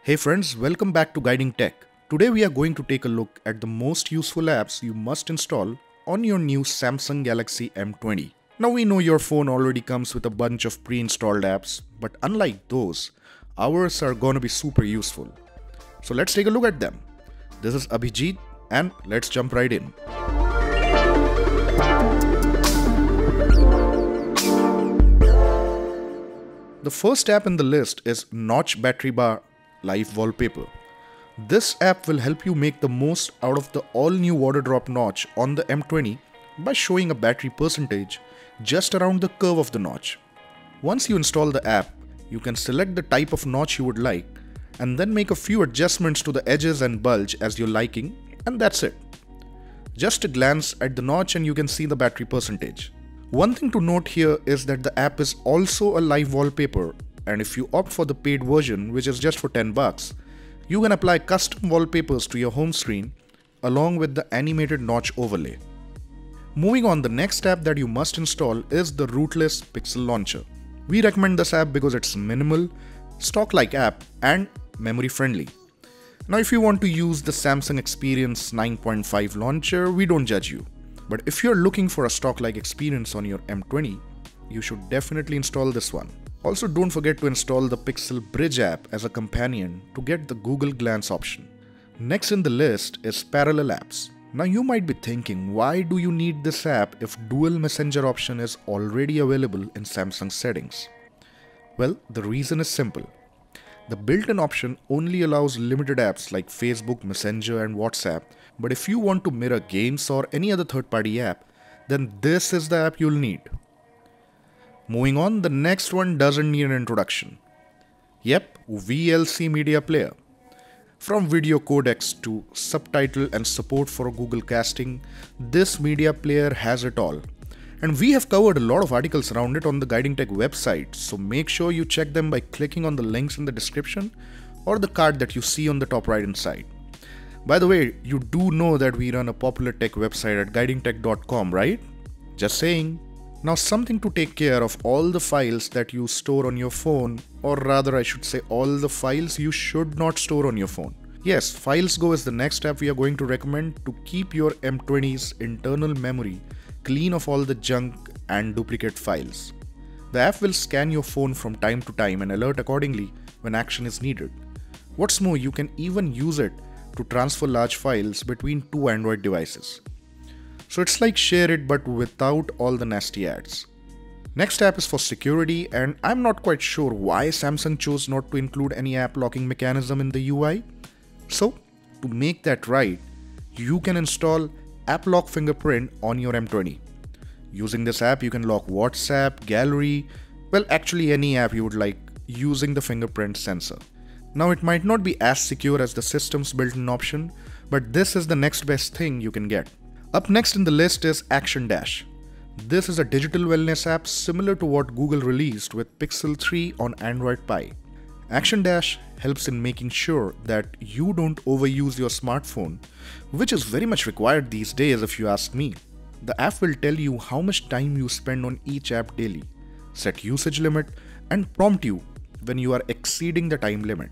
Hey friends, welcome back to Guiding Tech. Today we are going to take a look at the most useful apps you must install on your new Samsung Galaxy M20. Now we know your phone already comes with a bunch of pre-installed apps, but unlike those, ours are gonna be super useful. So let's take a look at them. This is Abhijit and let's jump right in. The first app in the list is Notch Battery Bar Live Wallpaper. This app will help you make the most out of the all-new water drop notch on the M20 by showing a battery percentage just around the curve of the notch. Once you install the app, you can select the type of notch you would like and then make a few adjustments to the edges and bulge as you're liking, and that's it. Just a glance at the notch and you can see the battery percentage. One thing to note here is that the app is also a live wallpaper, and if you opt for the paid version, which is just for $10, you can apply custom wallpapers to your home screen along with the animated notch overlay. Moving on, the next app that you must install is the Rootless Launcher. We recommend this app because it's minimal, stock-like app and memory friendly. Now if you want to use the Samsung Experience 9.5 launcher, we don't judge you. But if you're looking for a stock-like experience on your M20, you should definitely install this one. Also, don't forget to install the Pixel Bridge app as a companion to get the Google Glance option. Next in the list is Parallel Apps. Now you might be thinking, why do you need this app if Dual Messenger option is already available in Samsung settings? Well, the reason is simple. The built-in option only allows limited apps like Facebook, Messenger and WhatsApp, but if you want to mirror games or any other third-party app, then this is the app you'll need. Moving on, the next one doesn't need an introduction. Yep, VLC Media Player. From video codecs to subtitle and support for Google Casting, this media player has it all. And we have covered a lot of articles around it on the Guiding Tech website, so make sure you check them by clicking on the links in the description or the card that you see on the top right hand side. By the way, you do know that we run a popular tech website at guidingtech.com, right? Just saying. Now something to take care of all the files that you store on your phone, or rather I should say all the files you should not store on your phone. Yes, FilesGo is the next app we are going to recommend to keep your M20's internal memory clean of all the junk and duplicate files. The app will scan your phone from time to time and alert accordingly when action is needed. What's more, you can even use it to transfer large files between two Android devices. So it's like Share It but without all the nasty ads. Next app is for security, and I'm not quite sure why Samsung chose not to include any app locking mechanism in the UI. So to make that right, you can install AppLock Fingerprint on your M20. Using this app, you can lock WhatsApp, Gallery, well actually any app you would like using the fingerprint sensor. Now it might not be as secure as the system's built-in option, but this is the next best thing you can get. Up next in the list is ActionDash. This is a digital wellness app similar to what Google released with Pixel 3 on Android Pie. ActionDash helps in making sure that you don't overuse your smartphone, which is very much required these days if you ask me. The app will tell you how much time you spend on each app daily, set usage limit, and prompt you when you are exceeding the time limit.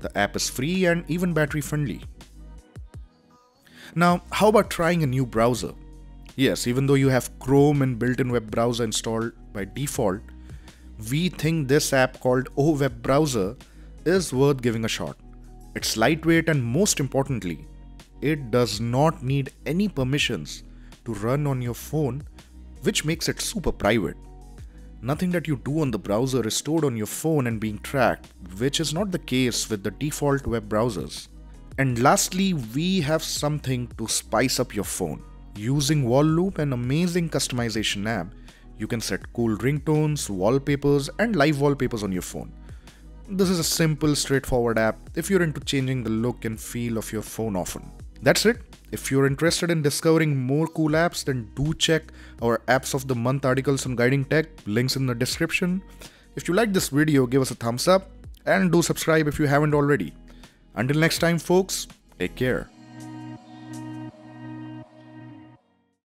The app is free and even battery friendly. Now, how about trying a new browser? Yes, even though you have Chrome and built-in web browser installed by default, we think this app called Web Browser is worth giving a shot. It's lightweight and most importantly, it does not need any permissions to run on your phone, which makes it super private. Nothing that you do on the browser is stored on your phone and being tracked, which is not the case with the default web browsers. And lastly, we have something to spice up your phone. Using Wallloop, an amazing customization app, you can set cool ringtones, wallpapers, and live wallpapers on your phone. This is a simple, straightforward app if you're into changing the look and feel of your phone often. That's it. If you're interested in discovering more cool apps, then do check our Apps of the Month articles on Guiding Tech, links in the description. If you like this video, give us a thumbs up and do subscribe if you haven't already. Until next time folks, take care.